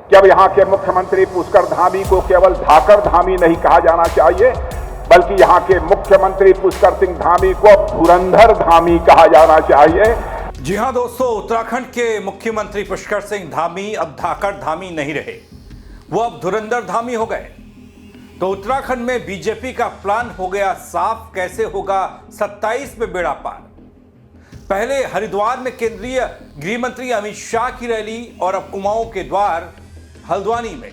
कि अब यहाँ के मुख्यमंत्री पुष्कर धामी को केवल धाकड़ धामी नहीं कहा जाना चाहिए, बल्कि यहाँ के मुख्यमंत्री पुष्कर सिंह धामी को अब धुरंधर धामी कहा जाना चाहिए। जी हां दोस्तों, उत्तराखंड के मुख्यमंत्री पुष्कर सिंह धामी अब धाकड़ धामी नहीं रहे, वो अब धुरंधर धामी हो गए। तो उत्तराखंड में बीजेपी का प्लान हो गया साफ, कैसे होगा 27 में बेड़ा पार। पहले हरिद्वार में केंद्रीय गृह मंत्री अमित शाह की रैली और अब कुमाऊं के द्वार हल्द्वानी में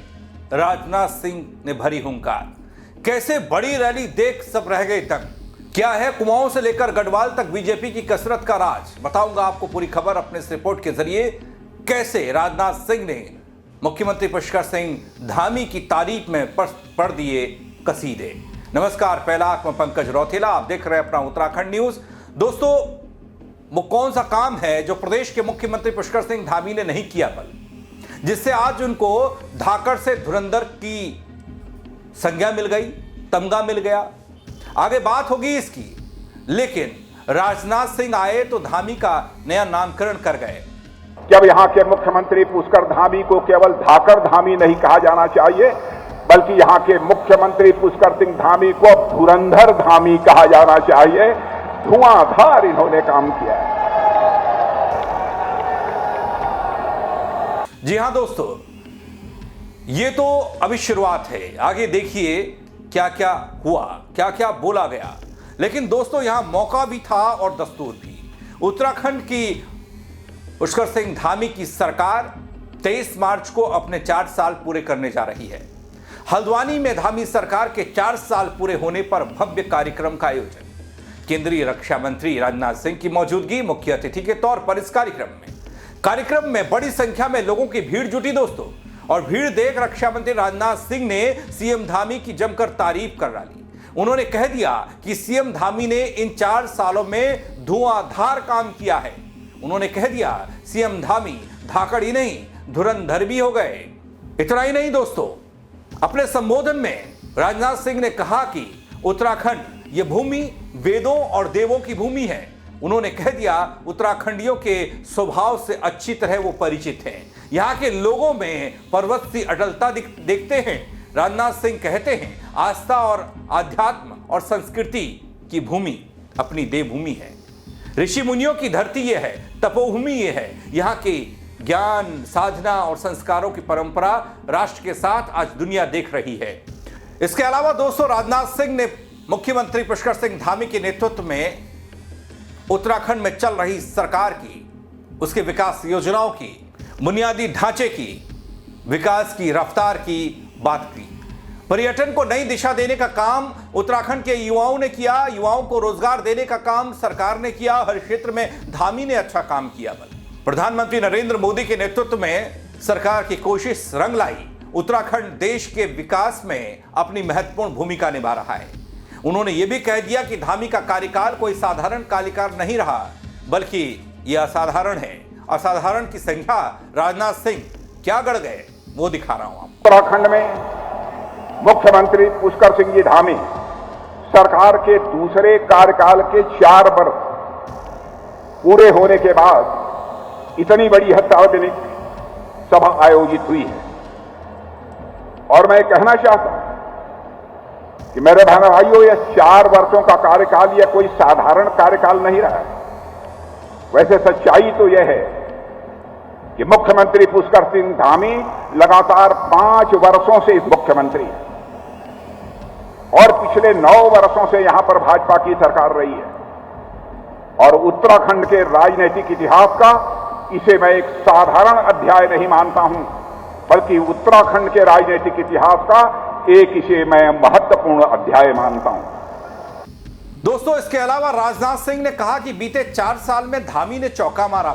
राजनाथ सिंह ने भरी हुंकार। कैसे बड़ी रैली देख सब रह गए तंग। क्या है कुमाऊं से लेकर गढ़वाल तक बीजेपी की कसरत का राज, बताऊंगा आपको पूरी खबर अपने इस रिपोर्ट के जरिए। कैसे राजनाथ सिंह ने मुख्यमंत्री पुष्कर सिंह धामी की तारीफ में पढ़ दिए कसीदे। नमस्कार, पहला आंख में पंकज रौतेला, आप देख रहे हैं अपना उत्तराखंड न्यूज। दोस्तों, वो कौन सा काम है जो प्रदेश के मुख्यमंत्री पुष्कर सिंह धामी ने नहीं किया, जिससे आज उनको धाकड़ से धुरंधर की संज्ञा मिल गई, तमगा मिल गया। आगे बात होगी इसकी, लेकिन राजनाथ सिंह आए तो धामी का नया नामकरण कर गए। कि अब यहाँ के मुख्यमंत्री पुष्कर धामी को केवल धाकड़ धामी नहीं कहा जाना चाहिए, बल्कि यहाँ के मुख्यमंत्री पुष्कर सिंह धामी को अब धुरंधर धामी कहा जाना चाहिए। धुआंधार इन्होंने काम किया है। जी हां दोस्तों, ये तो अभी शुरुआत है, आगे देखिए क्या क्या हुआ, क्या क्या बोला गया। लेकिन दोस्तों, यहां मौका भी था और दस्तूर भी। उत्तराखंड की पुष्कर सिंह धामी की सरकार 23 मार्च को अपने 4 साल पूरे करने जा रही है। हल्द्वानी में धामी सरकार के 4 साल पूरे होने पर भव्य कार्यक्रम का आयोजन। केंद्रीय रक्षा मंत्री राजनाथ सिंह की मौजूदगी मुख्य अतिथि के तौर पर इस कार्यक्रम में बड़ी संख्या में लोगों की भीड़ जुटी दोस्तों। और भीड़ देख रक्षा मंत्री राजनाथ सिंह ने सीएम धामी की जमकर तारीफ कर डाली। उन्होंने कह दिया कि सीएम धामी ने इन 4 सालों में धुआंधार काम किया है। उन्होंने कह दिया सीएम धामी धाकड़ ही नहीं धुरंधर भी हो गए। इतना ही नहीं दोस्तों, अपने संबोधन में राजनाथ सिंह ने कहा कि उत्तराखंड ये भूमि वेदों और देवों की भूमि है। उन्होंने कह दिया उत्तराखंडियों के स्वभाव से अच्छी तरह वो परिचित हैं, यहाँ के लोगों में पर्वत सी अटलता देखते हैं। राजनाथ सिंह कहते हैं आस्था और आध्यात्म और संस्कृति की भूमि अपनी देवभूमि है, ऋषि मुनियों की धरती ये है, तपोभूमि ये है। यहाँ की ज्ञान साधना और संस्कारों की परंपरा राष्ट्र के साथ आज दुनिया देख रही है। इसके अलावा दोस्तों, राजनाथ सिंह ने मुख्यमंत्री पुष्कर सिंह धामी के नेतृत्व में उत्तराखंड में चल रही सरकार की, उसके विकास योजनाओं की, बुनियादी ढांचे की, विकास की रफ्तार की बात की। पर्यटन को नई दिशा देने का काम उत्तराखंड के युवाओं ने किया, युवाओं को रोजगार देने का काम सरकार ने किया। हर क्षेत्र में धामी ने अच्छा काम किया। प्रधानमंत्री नरेंद्र मोदी के नेतृत्व में सरकार की कोशिश रंग लाई। उत्तराखंड देश के विकास में अपनी महत्वपूर्ण भूमिका निभा रहा है। उन्होंने यह भी कह दिया कि धामी का कार्यकाल कोई साधारण कार्यकाल नहीं रहा, बल्कि यह असाधारण है। असाधारण की संख्या राजनाथ सिंह क्या गढ़ गए वो दिखा रहा हूं आपको। उत्तराखंड में मुख्यमंत्री पुष्कर सिंह जी धामी सरकार के दूसरे कार्यकाल के 4 वर्ष पूरे होने के बाद इतनी बड़ी सार्वजनिक सभा आयोजित हुई है। और मैं कहना चाहता हूं कि मेरे बहन भाइयों, यह 4 वर्षों का कार्यकाल यह कोई साधारण कार्यकाल नहीं रहा है। वैसे सच्चाई तो यह है कि मुख्यमंत्री पुष्कर सिंह धामी लगातार 5 वर्षों से मुख्यमंत्री है और पिछले 9 वर्षों से यहां पर भाजपा की सरकार रही है। और उत्तराखंड के राजनीतिक इतिहास का इसे मैं एक साधारण अध्याय नहीं मानता हूं, बल्कि उत्तराखंड के राजनीतिक इतिहास का एक इसे मैं महत्वपूर्ण अध्याय मानता हूं। दोस्तों, इसके अलावा राजनाथ सिंह ने कहा कि बीते 4 साल में धामी ने चौका मारा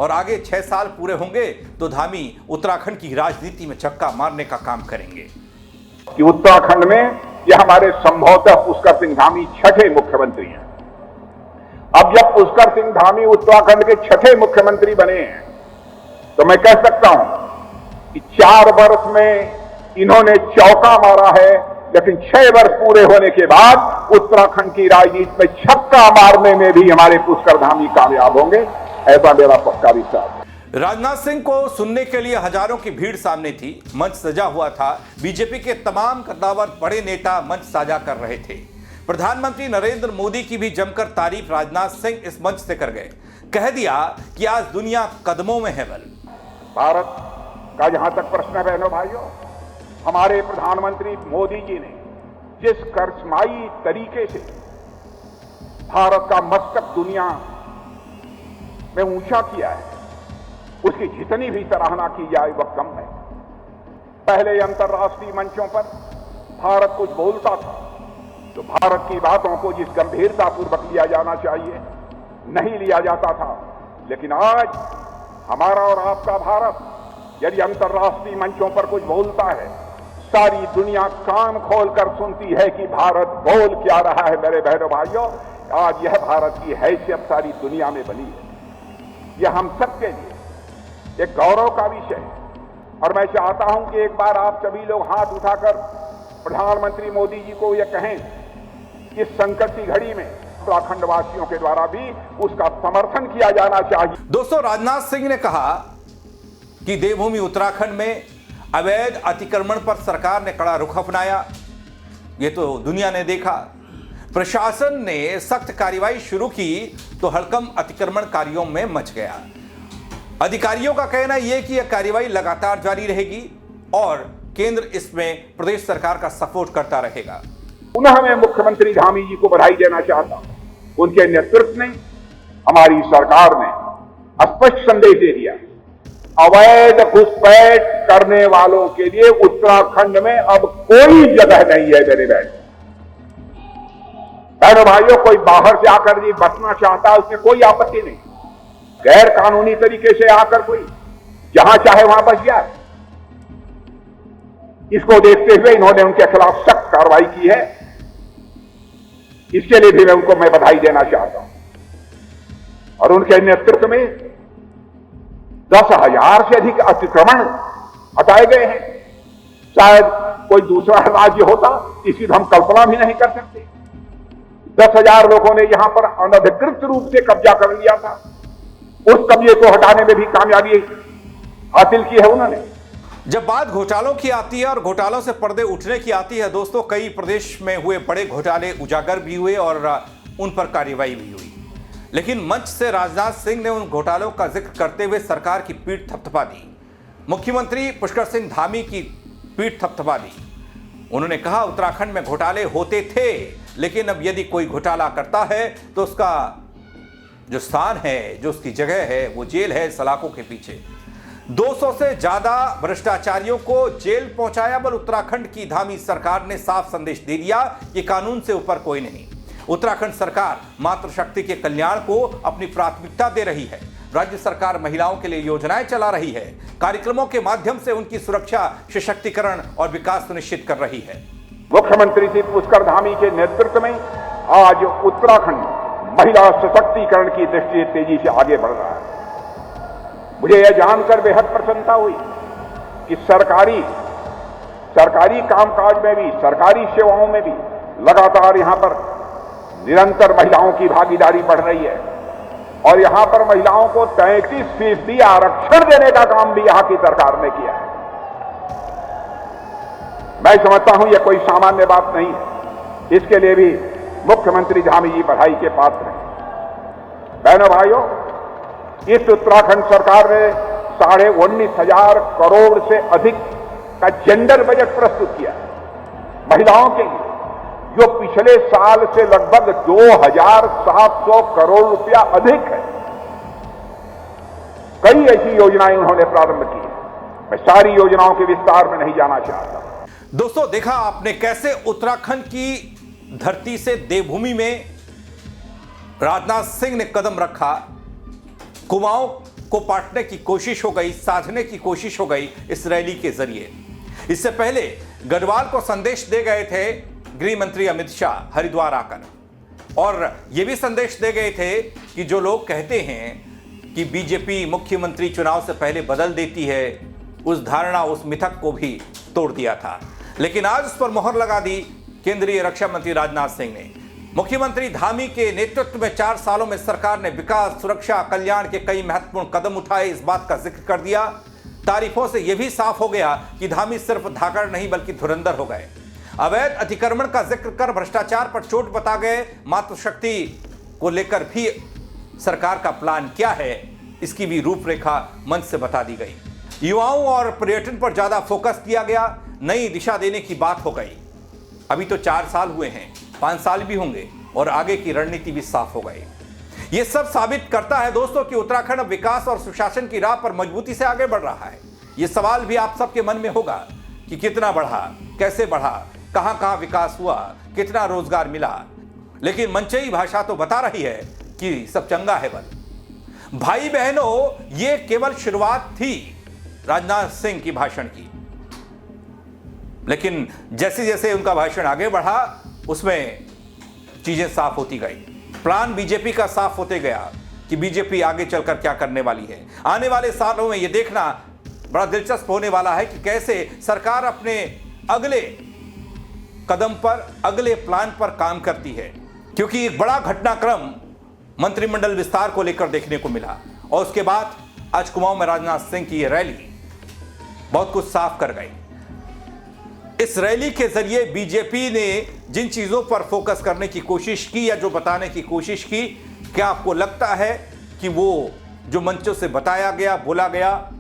और आगे 6 साल पूरे होंगे तो धामी उत्तराखंड की राजनीति में चक्का मारने का काम करेंगे। कि उत्तराखंड में यह हमारे संभवतः पुष्कर सिंह धामी 6ठे मुख्यमंत्री हैं। अब जब पुष्कर सिंह धामी उत्तराखंड के 6ठे मुख्यमंत्री बने हैं, तो मैं कह सकता हूं कि 4 वर्ष में इन्होंने चौका मारा है, लेकिन 6 वर्ष पूरे होने के बाद उत्तराखंड की राजनीति में छक्का मारने में भी हमारे पुष्कर धामी कामयाब होंगे, ऐसा मेरा पक्का विश्वास है। राजनाथ सिंह को सुनने के लिए हजारों की भीड़ सामने थी। मंच सजा हुआ था। बीजेपी के तमाम कद्दावर बड़े नेता मंच साझा कर रहे थे। प्रधानमंत्री नरेंद्र मोदी की भी जमकर तारीफ राजनाथ सिंह इस मंच से कर गए। कह दिया कि आज दुनिया कदमों में है। बल भारत का जहां तक प्रश्न है बहनों भाइयों, हमारे प्रधानमंत्री मोदी जी ने जिस करिश्माई तरीके से भारत का मस्तक दुनिया में ऊंचा किया है, उसकी जितनी भी सराहना की जाए वह कम है। पहले अंतर्राष्ट्रीय मंचों पर भारत कुछ बोलता था तो भारत की बातों को जिस गंभीरतापूर्वक लिया जाना चाहिए नहीं लिया जाता था, लेकिन आज हमारा और आपका भारत यदि अंतर्राष्ट्रीय मंचों पर कुछ बोलता है, सारी दुनिया कान खोलकर सुनती है कि भारत बोल क्या रहा है। मेरे बहनों भाइयों, आज यह भारत की हैसियत सारी दुनिया में बनी है। यह हम सबके लिए एक गौरव का विषय है और मैं चाहता हूं कि एक बार आप सभी लोग हाथ उठाकर प्रधानमंत्री मोदी जी को यह कहें कि इस संकट की घड़ी में उत्तराखंड वासियों के द्वारा भी उसका समर्थन किया जाना चाहिए। दोस्तों, राजनाथ सिंह ने कहा कि देवभूमि उत्तराखंड में अवैध अतिक्रमण पर सरकार ने कड़ा रुख अपनाया। यह तो दुनिया ने देखा। प्रशासन ने सख्त कार्रवाई शुरू की तो हड़कंप अतिक्रमणकारियों में मच गया। अधिकारियों का कहना यह कि यह कार्रवाई लगातार जारी रहेगी और केंद्र इसमें प्रदेश सरकार का सपोर्ट करता रहेगा। पुनः मैं मुख्यमंत्री धामी जी को बधाई देना चाहता हूं। उनके नेतृत्व में हमारी सरकार ने स्पष्ट संदेश दे दिया, अवैध घुसपैठ करने वालों के लिए उत्तराखंड में अब कोई जगह नहीं है। मेरे बहनों भाइयों, कोई बाहर से आकर जी बसना चाहता है उसमें कोई आपत्ति नहीं। गैर कानूनी तरीके से आकर कोई जहां चाहे वहां बस जाए, इसको देखते हुए इन्होंने उनके खिलाफ सख्त कार्रवाई की है। इसके लिए भी मैं बधाई देना चाहता हूं। और उनके नेतृत्व में 10,000 से अधिक अतिक्रमण हटाए गए हैं। शायद कोई दूसरा राज्य होता इसकी हम कल्पना भी नहीं कर सकते। 10,000 लोगों ने यहां पर अनधिकृत रूप से कब्जा कर लिया था। उस कब्जे को हटाने में भी कामयाबी हासिल की है उन्होंने। जब बात घोटालों की आती है और घोटालों से पर्दे उठने की आती है दोस्तों, कई प्रदेश में हुए बड़े घोटाले उजागर भी हुए और उन पर कार्रवाई भी हुई। लेकिन मंच से राजनाथ सिंह ने उन घोटालों का जिक्र करते हुए सरकार की पीठ थपथपा दी। मुख्यमंत्री पुष्कर सिंह धामी की पीठ थपथपा दी। उन्होंने कहा उत्तराखंड में घोटाले होते थे, लेकिन अब यदि कोई घोटाला करता है तो उसका जो स्थान है, जो उसकी जगह है, वो जेल है सलाखों के पीछे। 200 से ज्यादा भ्रष्टाचारियों को जेल पहुंचाया। बल उत्तराखंड की धामी सरकार ने साफ संदेश दे दिया कि कानून से ऊपर कोई नहीं। उत्तराखंड सरकार मातृशक्ति के कल्याण को अपनी प्राथमिकता दे रही है। राज्य सरकार महिलाओं के लिए योजनाएं चला रही है। कार्यक्रमों के माध्यम से उनकी सुरक्षा, सशक्तिकरण और विकास सुनिश्चित कर रही है। मुख्यमंत्री श्री पुष्कर धामी के नेतृत्व में आज उत्तराखंड महिला सशक्तिकरण की दृष्टि से तेजी से आगे बढ़ रहा है। मुझे यह जानकर बेहद प्रसन्नता हुई कि सरकारी कामकाज में भी, सरकारी सेवाओं में भी लगातार यहां पर निरंतर महिलाओं की भागीदारी बढ़ रही है और यहां पर महिलाओं को 33% आरक्षण देने का काम भी यहां की सरकार ने किया है। मैं समझता हूं यह कोई सामान्य बात नहीं है। इसके लिए भी मुख्यमंत्री धामी जी बधाई के पात्र हैं। बहनों भाइयों, इस उत्तराखंड सरकार ने 19,500 करोड़ से अधिक का जेंडर बजट प्रस्तुत किया महिलाओं के लिए, जो पिछले साल से लगभग 2,700 करोड़ रुपया अधिक है। कई ऐसी योजनाएं उन्होंने प्रारंभ की है। मैं सारी योजनाओं के विस्तार में नहीं जाना चाहता। दोस्तों, देखा आपने कैसे उत्तराखंड की धरती से देवभूमि में राजनाथ सिंह ने कदम रखा। कुमाऊं को पाटने की कोशिश हो गई, साधने की कोशिश हो गई इस रैली के जरिए। इससे पहले गढ़वाल को संदेश दे गए थे गृह मंत्री अमित शाह हरिद्वार आकर, और यह भी संदेश दे गए थे कि जो लोग कहते हैं कि बीजेपी मुख्यमंत्री चुनाव से पहले बदल देती है, उस धारणा, उस मिथक को भी तोड़ दिया था। लेकिन आज उस पर मोहर लगा दी केंद्रीय रक्षा मंत्री राजनाथ सिंह ने। मुख्यमंत्री धामी के नेतृत्व में 4 सालों में सरकार ने विकास, सुरक्षा, कल्याण के कई महत्वपूर्ण कदम उठाए, इस बात का जिक्र कर दिया। तारीफों से यह भी साफ हो गया कि धामी सिर्फ धाकड़ नहीं बल्कि धुरंधर हो गए। अवैध अतिक्रमण का जिक्र कर भ्रष्टाचार पर चोट बता गए। मातृशक्ति को लेकर भी सरकार का प्लान क्या है, इसकी भी रूपरेखा मंच से बता दी गई। युवाओं और पर्यटन पर ज्यादा फोकस किया गया, नई दिशा देने की बात हो गई। अभी तो 4 साल हुए हैं, 5 साल भी होंगे और आगे की रणनीति भी साफ हो गई। यह सब साबित करता है दोस्तों कि उत्तराखंड अब विकास और सुशासन की राह पर मजबूती से आगे बढ़ रहा है। यह सवाल भी आप सबके मन में होगा कि कितना बढ़ा, कैसे बढ़ा, कहां विकास हुआ, कितना रोजगार मिला। लेकिन मंचई भाषा तो बता रही है कि सब चंगा है बल। भाई बहनों, ये केवल शुरुआत थी राजनाथ सिंह की भाषण की, लेकिन जैसे जैसे उनका भाषण आगे बढ़ा उसमें चीजें साफ होती गई। प्लान बीजेपी का साफ होते गया कि बीजेपी आगे चलकर क्या करने वाली है। आने वाले सालों में यह देखना बड़ा दिलचस्प होने वाला है कि कैसे सरकार अपने अगले कदम पर, अगले प्लान पर काम करती है, क्योंकि एक बड़ा घटनाक्रम मंत्रिमंडल विस्तार को लेकर देखने को मिला और उसके बाद आज कुमाऊं में राजनाथ सिंह की यह रैली बहुत कुछ साफ कर गई। इस रैली के जरिए बीजेपी ने जिन चीजों पर फोकस करने की कोशिश की या जो बताने की कोशिश की, क्या आपको लगता है कि वो जो मंचों से बताया गया, बोला गया,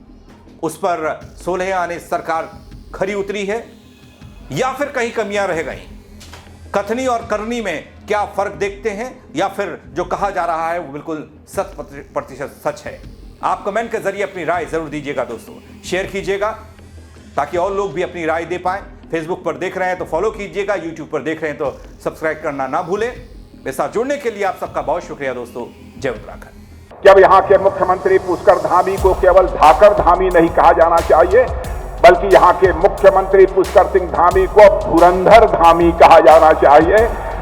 उस पर 16 आने सरकार खरी उतरी है या फिर कहीं कमियां रह गई? कथनी और करनी में क्या फर्क देखते हैं या फिर जो कहा जा रहा है वो बिल्कुल 100% सच है? आप कमेंट के जरिए अपनी राय जरूर दीजिएगा दोस्तों, शेयर कीजिएगा ताकि और लोग भी अपनी राय दे पाएं। फेसबुक पर देख रहे हैं तो फॉलो कीजिएगा, यूट्यूब पर देख रहे हैं तो सब्सक्राइब करना ना भूलें। मेरे साथ जुड़ने के लिए आप सबका बहुत शुक्रिया दोस्तों। जय उत्तराखंड। कि अब यहाँ के मुख्यमंत्री पुष्कर धामी को केवल धाकड़ धामी नहीं कहा जाना चाहिए, बल्कि यहाँ के मुख्यमंत्री पुष्कर सिंह धामी को धुरंधर धामी कहा जाना चाहिए।